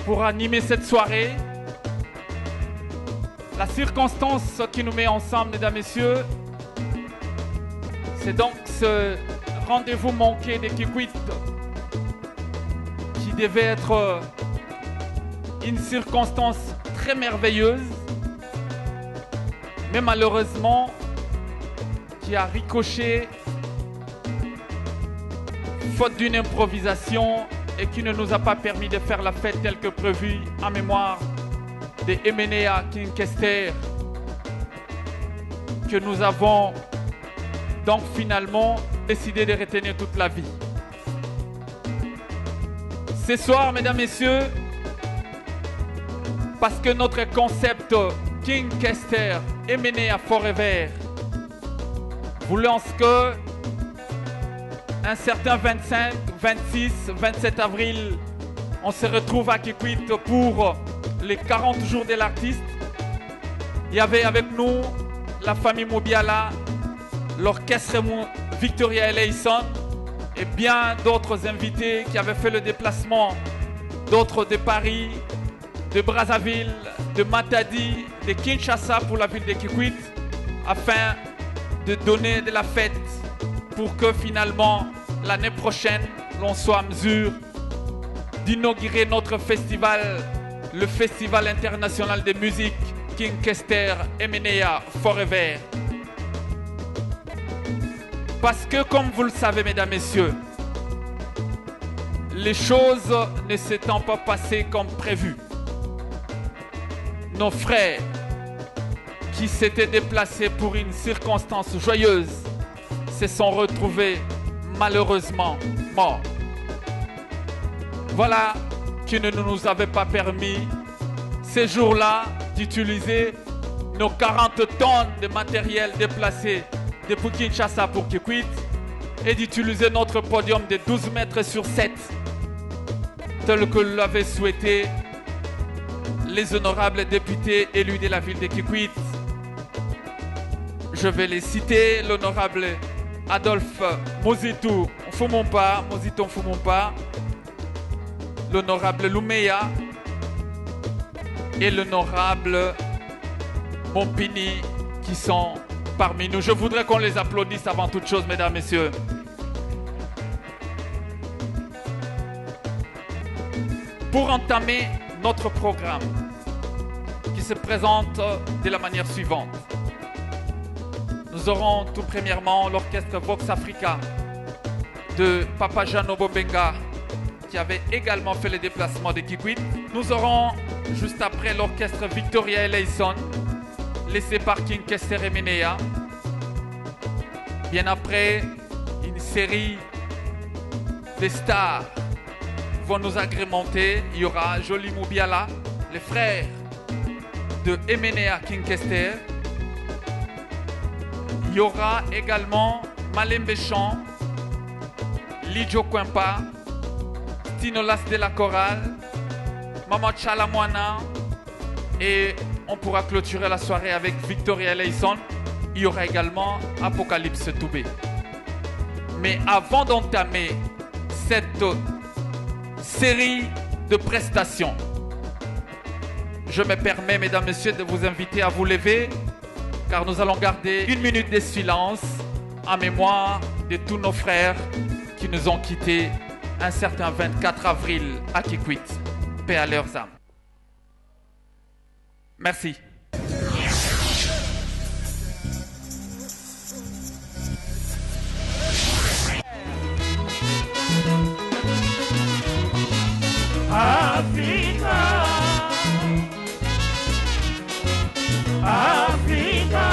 pour animer cette soirée. La circonstance qui nous met ensemble, mesdames, messieurs, c'est donc ce rendez-vous manqué des Kikwit qui devait être une circonstance très merveilleuse, mais malheureusement qui a ricoché faute d'une improvisation et qui ne nous a pas permis de faire la fête telle que prévue en mémoire de Emenea King Kester, que nous avons donc finalement décidé de retenir toute la vie. Ce soir, mesdames, messieurs, parce que notre concept King Kester Emenea Forever voulons que un certain 25, 26, 27 avril, on se retrouve à Kikwit pour les 40 jours de l'artiste. Il y avait avec nous la famille Mobiala, l'orchestre Victoria Eleison et bien d'autres invités qui avaient fait le déplacement, d'autres de Paris, de Brazzaville, de Matadi, de Kinshasa pour la ville de Kikwit, afin de donner de la fête pour que finalement l'année prochaine l'on soit en mesure d'inaugurer notre festival, le Festival international de musique King Kester Emenea Forever. Parce que comme vous le savez, mesdames, messieurs, les choses ne s'étant pas passées comme prévu, nos frères qui s'étaient déplacés pour une circonstance joyeuse se sont retrouvés malheureusement morts. Voilà qui ne nous avait pas permis ces jours-là d'utiliser nos 40 tonnes de matériel déplacé depuis Kinshasa pour Kikwit et d'utiliser notre podium de 12 mètres sur 7 tel que l'avaient souhaité les honorables députés élus de la ville de Kikwit. Je vais les citer: l'honorable Adolphe Mozito Fumumpa, l'honorable Lumeya et l'honorable Mompini qui sont parmi nous. Je voudrais qu'on les applaudisse avant toute chose, mesdames, messieurs. Pour entamer notre programme qui se présente de la manière suivante. Nous aurons tout premièrement l'orchestre Vox Africa de Papa Jeannot Bobenga qui avait également fait le déplacement de Kikwit. Nous aurons juste après l'orchestre Victoria Eleison laissé par King Kester Emenea. Bien après, une série de stars vont nous agrémenter. Il y aura Jolie Moubiala, les frères de Emenea King Kester. Il y aura également Malembe Chant, Lidjo Kwempa, Stinolas de la Chorale, Maman Chalamwana, et on pourra clôturer la soirée avec Victoria Eleison. Il y aura également Apocalypse Toubé. Mais avant d'entamer cette série de prestations, je me permets, mesdames, messieurs, de vous inviter à vous lever, car nous allons garder une minute de silence en mémoire de tous nos frères qui nous ont quittés un certain 24 avril à Kikwit. Paix à leurs âmes. Merci. Africa, Africa,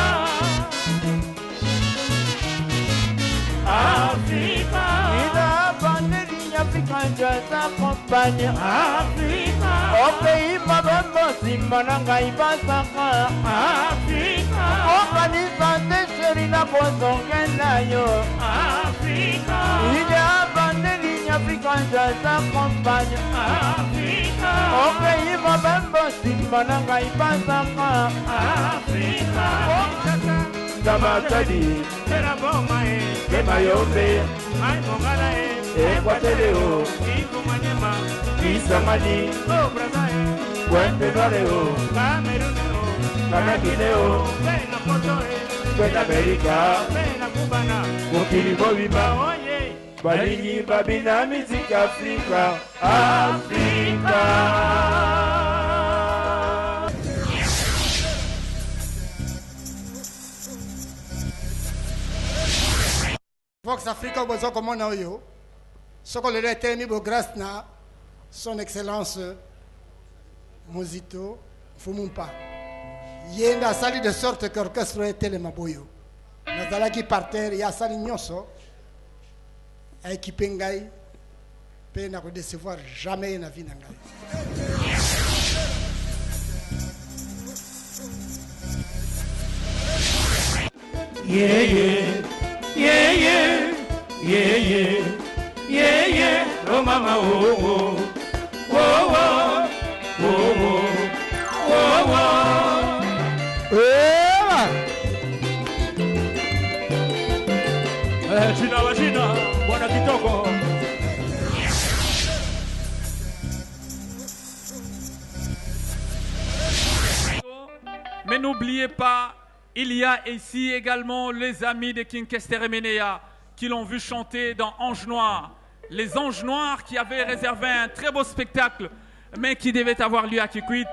Africa. La banderie africaine t'accompagne. Africa, Au pays Mabembo, Simonanga Ibasaka. Africa, Organisante Sherina Bozongenayo. Africa, La banderie africaine t'accompagne. Africa, Au pays Mabembo, Simonanga Ibasaka. Africa. Tamakadi, Tera boma e, Kemayombe, ai mongala e. Equateleo, Ibu Manyema, Isamani, Oh Brazae, Guanteleo, Cameruneo, Canaguineo, Pena Potoe, Pena América, Pena Cubana, Mokili Bobiba, Oye, Balingi Babina Musique Africa, Africa. Vox Africa besoin comme on a eu. Ce qu'on leur a été grâce à son excellence Mozito Fumumpa. Yenda sali de sorte que l'orchestre était le maboyo. Nazala qui par terre, il y a sali nyoso. Équipé ngai. Pe na ko décevoir jamais na vie ngai. Yeah, yeah, yeah, yeah, yeah, yeah, yeah, yeah, oh mama, oh, oh, oh, oh, oh, oh, oh, oh. China la China, Bwana Kitoko. Mais n'oubliez pas, il y a ici également les amis de King Kester et Menea qui l'ont vu chanter dans Ange Noir. Les Anges Noirs qui avaient réservé un très beau spectacle, mais qui devait avoir lieu à Kikwit.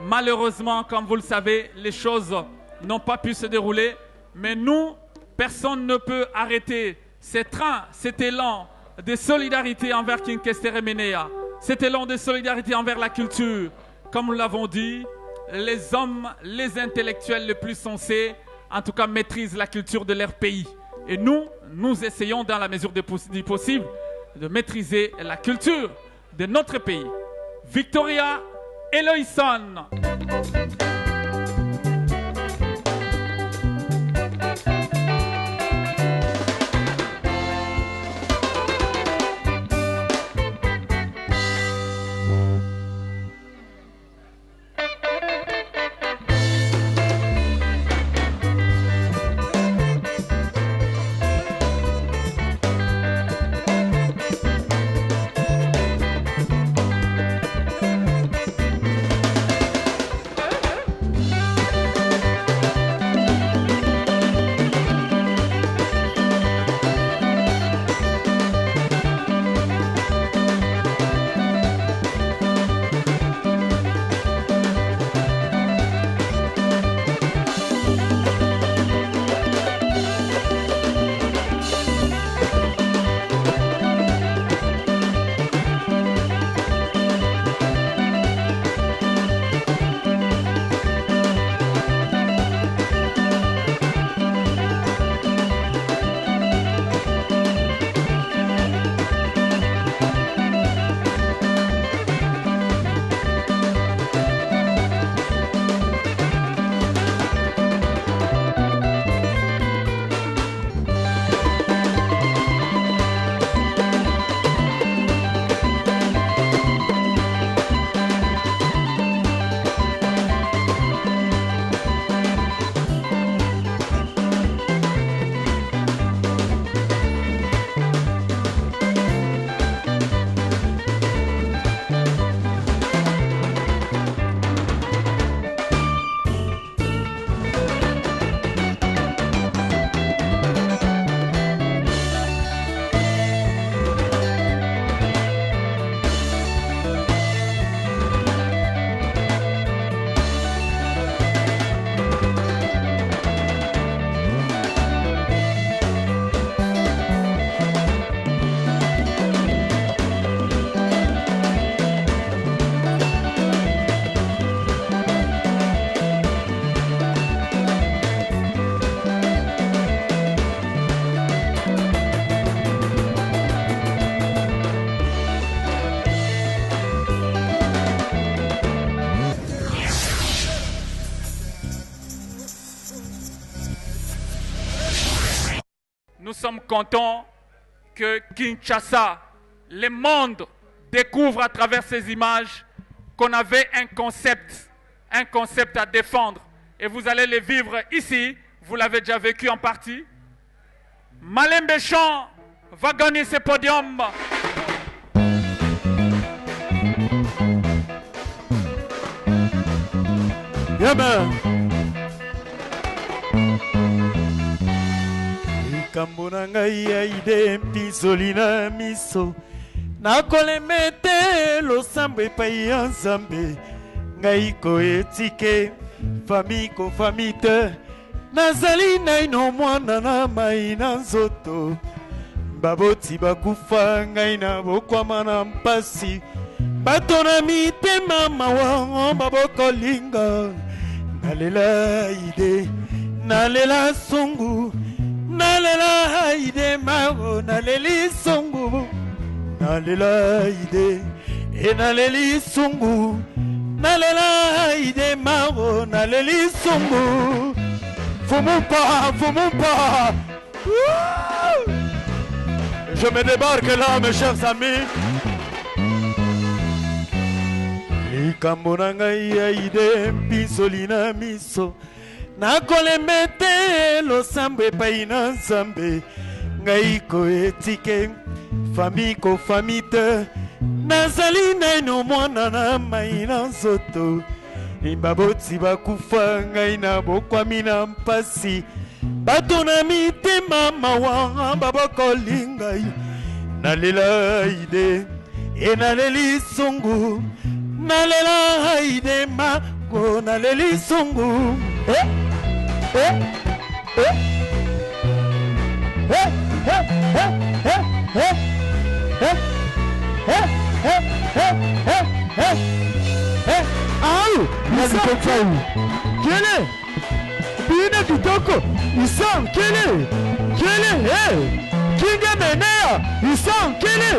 Malheureusement, comme vous le savez, les choses n'ont pas pu se dérouler. Mais nous, personne ne peut arrêter ce train, cet élan de solidarité envers King Kester et Menea. Cet élan de solidarité envers la culture. Comme nous l'avons dit, les hommes, les intellectuels les plus sensés, en tout cas, maîtrisent la culture de leur pays. Et nous, nous essayons dans la mesure du possible de maîtriser la culture de notre pays. Victoria Eloison. Nous sommes contents que Kinshasa, le monde découvre à travers ces images qu'on avait un concept à défendre. Et vous allez le vivre ici, vous l'avez déjà vécu en partie. Malembe Chant va gagner ce podium. Yama. Likambo na ngai ya ide mpisoli na miso nakolemete losambo epai ya nzambe ngai koetike fami kofami te nazali naino mwana na mai na nzoto baboti bakufa ngai na bokwama na mpasi bato na mitema mawa babokolinga nalela ide nalela sungu nalela ide maro naleli sungu nalela ide e naleli sungu nalela ide maro naleli sungu Fumumpa, Fumumpa. Je me débarque là, mes chers amis. Likambo na ngai ya ide mpisoli na miso nakolemete losambo epai na nzambe ngai koetike fami kofami te nazali naino mwana na mai na nzoto baboti bakufa ngai na bokwami na mpasi bato na mitema mawa babokolingai nalela ide e naleli sungu nalela ide mako naleli sungu Au, Isam, Kele, Bina Kitoko, Isam, Kele, Kinga Menea, Isam, Kele,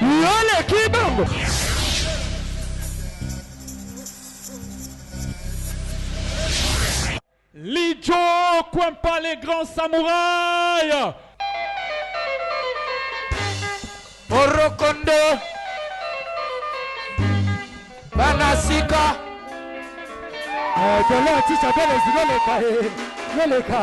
Yole Kibambo. Lijo, Kwampa les grands samouraïs. Orokondo. Banasika. Tela tisha tele ziloleka yoleka.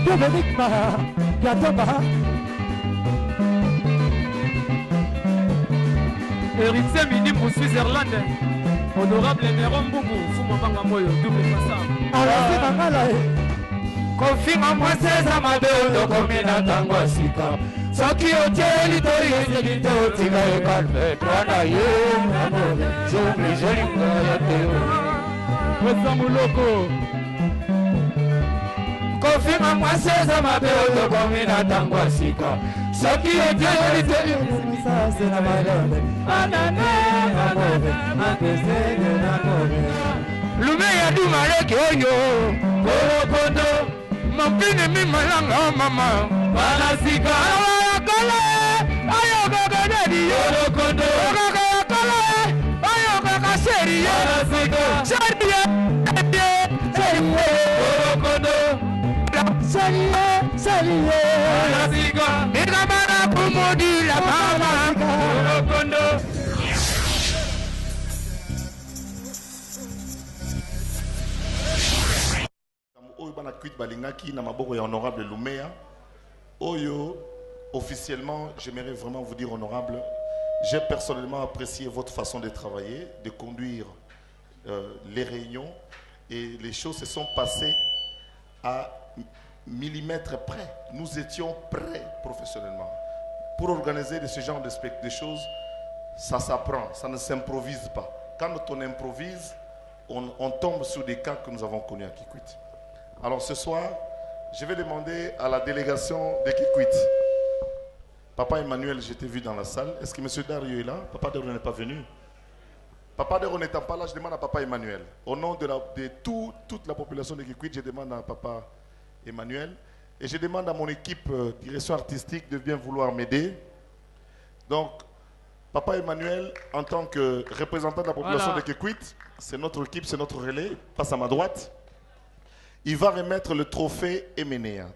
Dominique Maha, Yatoba. Héritier mini pour Switzerland. Honorable Néron Boubou, Foumabanga Moyo, double passage. Alasi Mangala. Kofinga mwaseza mabeondo komina tangwa sika Soki oteli tori ezegite otiga e kalme Twana ye namole, jomli jolinga ya teo Wesa Muloko. Kofinga mwaseza mabeondo komina tangwa sika Soki oteli tori Sase na malone. Anane, anane, Makesege na kone. Lume ya dumareke oyo Korokondo Mapine mi malanga mama Banasika Ayakala Ayakaka dedi Korokondo Ayakala Ayakaka seri Banasika Serie Serie Korokondo Serie Banasika Ikamana kumodi la mama Korokondo Oyo bana kuit balingaki na maboko ya honorable Lumea. Oyo officiellement, j'aimerais vraiment vous dire honorable, j'ai personnellement apprécié votre façon de travailler, de conduire les réunions et les choses se sont passées à millimètres près. Nous étions prêts professionnellement. Pour organiser ce genre de choses, ça s'apprend, ça ne s'improvise pas. Quand on improvise, on tombe sur des cas que nous avons connus à Kikwit. Alors ce soir, je vais demander à la délégation de Kikwit. Papa Emmanuel, je t'ai vu dans la salle. Est-ce que M. Dario est là? Papa Dario n'est pas venu. Papa Dario n'étant pas là, je demande à Papa Emmanuel. Au nom de toute la population de Kikwit, je demande à Papa Emmanuel. Et je demande à mon équipe direction artistique de bien vouloir m'aider. Donc, Papa Emmanuel, en tant que représentant de la population de Kikwit, c'est notre équipe, c'est notre relais, passe à ma droite. Il va remettre le trophée Emenea.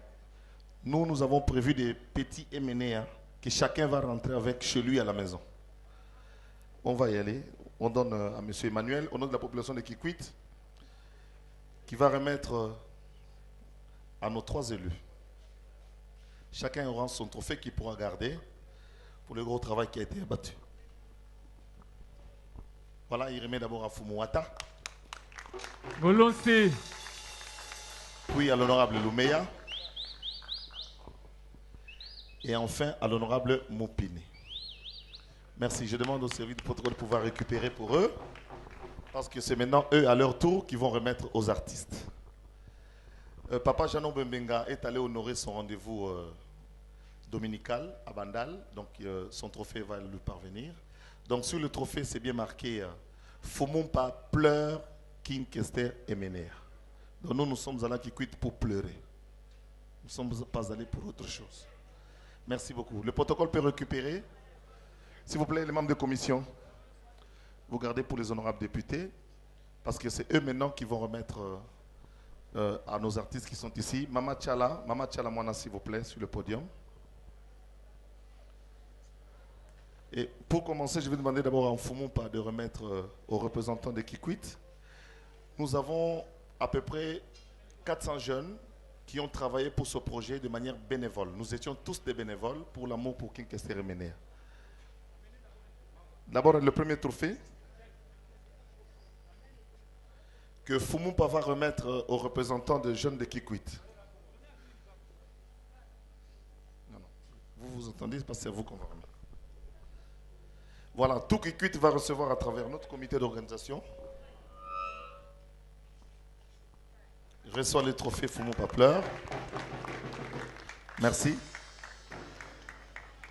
nous avons prévu des petits MNA que chacun va rentrer avec chez lui à la maison. On va y aller. On donne à M. Emmanuel, au nom de la population de Kikwit, qui va remettre à nos 3 élus. Chacun aura son trophée qu'il pourra garder pour le gros travail qui a été abattu. Voilà, il remet d'abord à Fumouata. Volonté. Puis à l'honorable Lumeya. Et enfin à l'honorable Mopine. Merci. Je demande au service de protocole de pouvoir récupérer pour eux. Parce que c'est maintenant eux, à leur tour, qui vont remettre aux artistes. Papa Janon Bembenga est allé honorer son rendez-vous dominical à Bandal. Donc son trophée va lui parvenir. Donc sur le trophée, c'est bien marqué Fumumpa pleure, King Kester et Ménéa. Donc nous sommes allés à Kikwit pour pleurer. Nous ne sommes pas allés pour autre chose. Merci beaucoup. Le protocole peut récupérer. S'il vous plaît, les membres de commission, vous gardez pour les honorables députés, parce que c'est eux maintenant qui vont remettre à nos artistes qui sont ici. Mama Tchala Mwana, s'il vous plaît, sur le podium. Et pour commencer, je vais demander d'abord à Fumumpa de remettre aux représentants de Kikwit. Nous avons à peu près 400 jeunes qui ont travaillé pour ce projet de manière bénévole. Nous étions tous des bénévoles pour l'amour pour King Kester et Ménéa. D'abord, le premier trophée que Fumumpa va remettre aux représentants des jeunes de Kikwit. Non. Vous entendez, parce que c'est vous qu'on va remettre. Voilà, tout Kikwit va recevoir à travers notre comité d'organisation. Il reçoit le trophée Fumumpa pleure. Merci.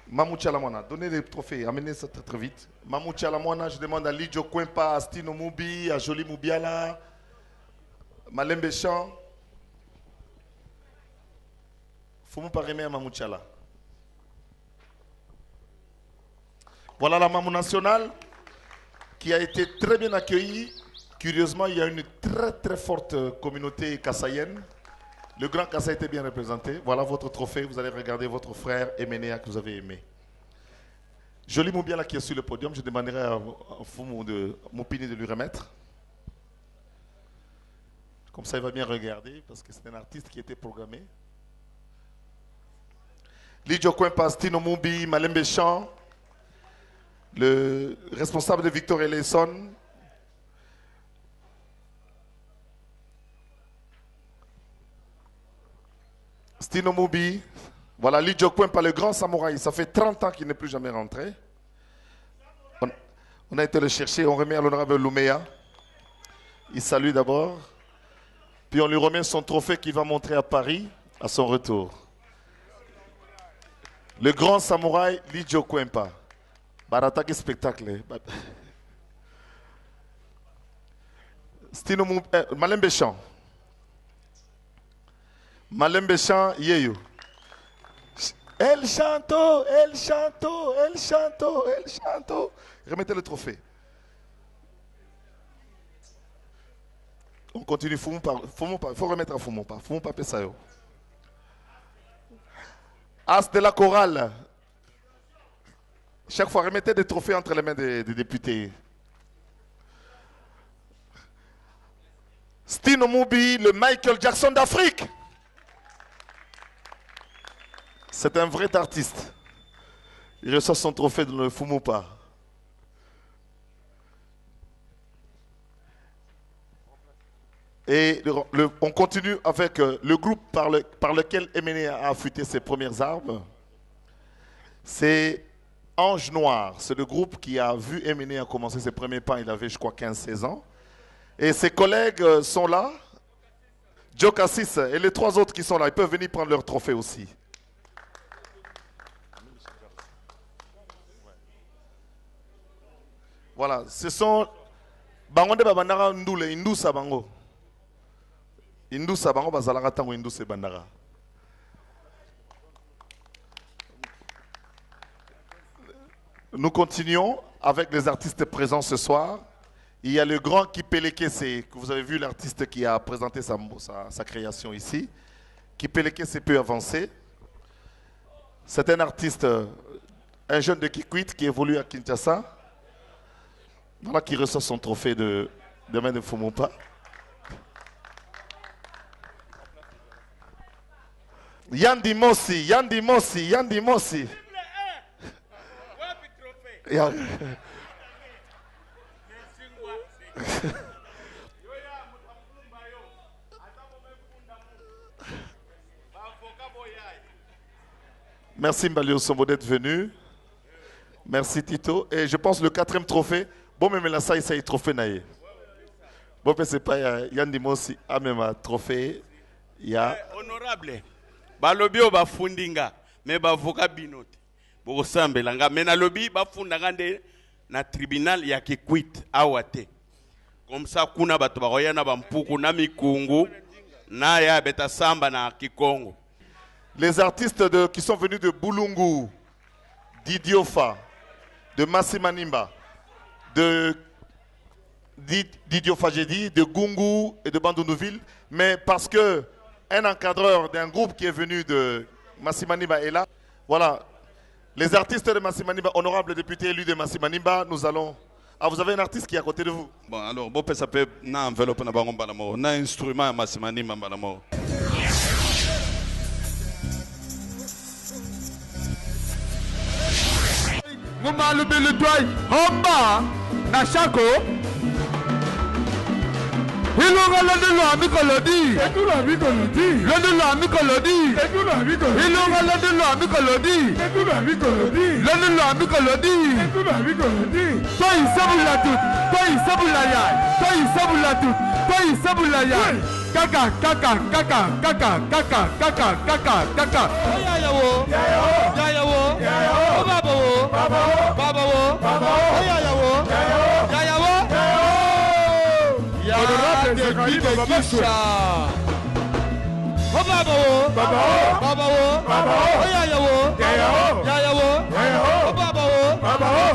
Mamou Tchalamwana, donnez les trophées, amenez ça très vite. Mamou Tchalamwana, je demande à Lidjo Kwempa, à Stino Moubi, à Jolie Moubiala, Malembe Chan. Fumumpa remet à Mamou Tchala. Voilà la Mamou nationale qui a été très bien accueillie. Curieusement, il y a une très forte communauté kassaïenne. Le Grand Kassai était bien représenté. Voilà votre trophée. Vous allez regarder votre frère Eménéa que vous avez aimé. Jolie Moubiala qui est sur le podium. Je demanderai à Foumou de Moupini de lui remettre. Comme ça, il va bien regarder parce que c'est un artiste qui était programmé. Lidjo Kwempa, Stino Moubi, Malembe Chan, le responsable de Victor Eleison. Stino Moubi, voilà Lidjo Kwempa, le grand samouraï. Ça fait 30 ans qu'il n'est plus jamais rentré. On a été le chercher, on remet à l'honorable Lumeya. Il salue d'abord. Puis on lui remet son trophée qu'il va montrer à Paris à son retour. Le grand samouraï Lidjo Kwempa. Barataki spectacle. Stino Moubi, Malembe Chan. Malembe Chan Yeyo. El chanto, el chanto, el chanto, el chanto. Remettez le trophée. On continue. Fumumpa, il faut remettre à Fumumpa. Fumumpa Pesayo. As de la chorale. Chaque fois, remettez des trophées entre les mains des députés. Stino Moubi, le Michael Jackson d'Afrique. C'est un vrai artiste. Il reçoit son trophée dans le Fumumpa. Et on continue avec le groupe par lequel Eménéa a affûté ses premières armes. C'est Ange Noir. C'est le groupe qui a vu Eménéa commencer ses premiers pas. Il avait, je crois, 15-16 ans. Et ses collègues sont là. Joe Cassis et les 3 autres qui sont là. Ils peuvent venir prendre leur trophée aussi. Voilà, ce sont bango de babandara ndule indusa bango. Indusa bango bazalaka tango induse bandara. Nous continuons avec les artistes présents ce soir. Il y a le grand Kipele Kese, que vous avez vu l'artiste qui a présenté sa création ici. Kipele Kese peut avancer. C'est un artiste, un jeune de Kikwit qui évolue à Kinshasa. Voilà qui reçoit son trophée de main de Fumupa. Yandi Mossi. Merci Mbalio Sombo d'être venu. Merci Tito. Et je pense le 4e trophée. Bon, mais là, ça y est, trophée naïe. Bon, mais c'est pas Yandi Mossi. Ah, même un trophée. Il y a. Honorable. Balobio ba fundinga. Mais ba voka binote. Bo sambelanga. Mais na lobby ba fundanga na tribunal ya Kikwit awate. Comme ça, kuna bato ba roya na bampuku na mikungu. Na ya beta samba na Kikongo. Les artistes qui sont venus de Boulungu, d'Idiofa, de Massimanimba, d'Idiofa, j'ai dit, de Gungu et de Bandounouville, mais parce que un encadreur d'un groupe qui est venu de Massimanimba est là. Voilà, les artistes de Massimanimba, honorable député élu de Massimanimba, nous allons... Ah, vous avez un artiste qui est à côté de vous? Bon, alors, bon, ça peut être un enveloppe, un instrument à Massimanimba. Ngumba le toy Homba na Shako Ilunga londelo amikolodi Ekula mikolodi Londelo amikolodi Ekula mikolodi Ilunga londelo amikolodi Ekula mikolodi Londelo amikolodi Ekula mikolodi Toy sabula tut Toy sabula ya Toy sabula tut Toy sabula ya Kaka Oya yawo Baba Oya yawo Honorable Zekaribe Kisha Baba Oya yawo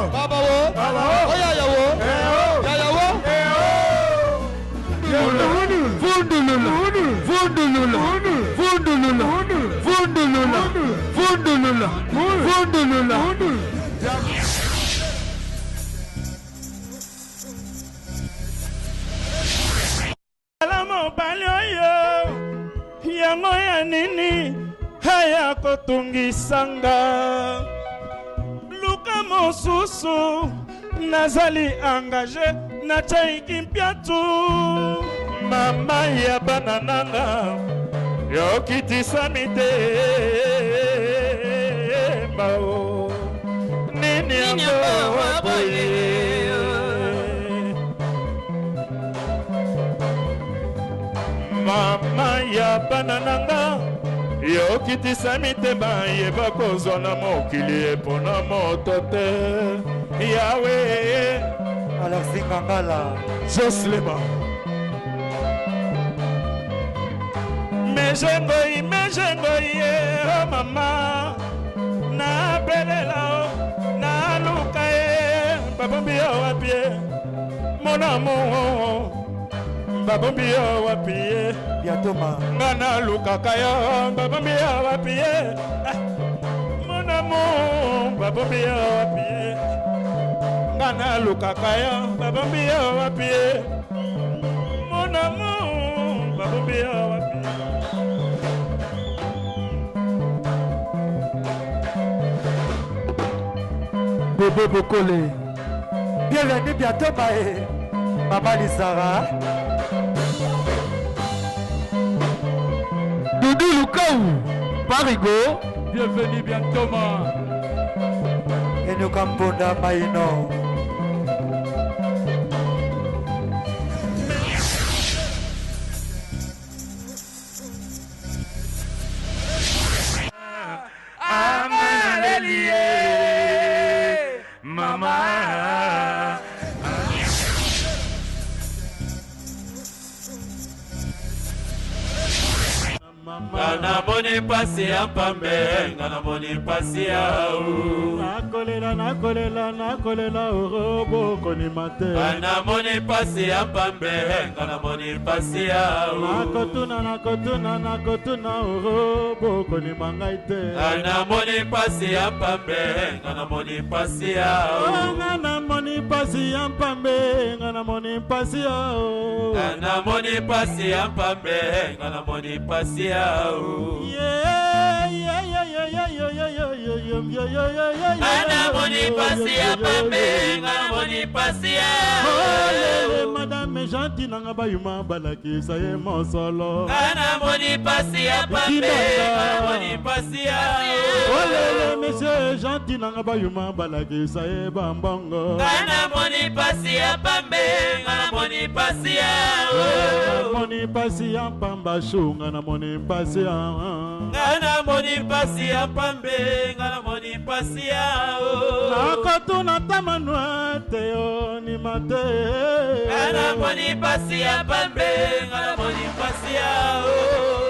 Baba Oya yawo Vundulula Alamo balioyo yango ya nini haya kotungisanga luka mosusu nazali engagé na chaiki mpiatu mama ya banananga yokitisami te mbao nini yango waboye mama ya banananga yokitisami te bayeba kozwa na mokili epona moto te yawe Alexis Kangala Joslema Mejengoi oh mama na belela na luka babombi wapie mon amour babombi wapie Biatoma ngana luka kaya babombi wapie mon amour babombi wapie ngana luka kaya babombi wapie mon amour babombi wapie Bébé Bokole bienvenue Biatoma et Maman Lizara Doudou Lukaou Parigo bienvenue Biatoma et nous Kamponda Maïno Ngana moni pasi ya pambe, ngana moni pasi ya u. Nakolela orobo koni mate. Ngana moni pasi ya pambe, ngana moni pasi ya u. Nakotuna orobo koni mangaite. Ngana moni pasi ya pambe, ngana moni pasi ya u. Ngana moni pasi ya pambe, ngana moni pasi ya u. Ngana moni pasi ya pambe, ngana moni pasi ya u. Ngana moni pasi ya pambe, ngana moni pasi ya u. Madame Gentil nanga bayuma balakisa ye mosolo. Ngana moni pasi ya pambe, ngana moni pasi ya u. Olele monsieur Gentil nanga bayuma balakisa ye bambongo. Ngana moni pasi ya pambe, ngana moni pasi ya u. Moni pasi ya pamba shu, ngana moni pasi ya. Ngana moni pasi ya pambe, ngana moni pasi ya u. Nakotuna tamanwa teo ni mate. Ngana moni pasi ya pambe, ngana moni pasi ya u.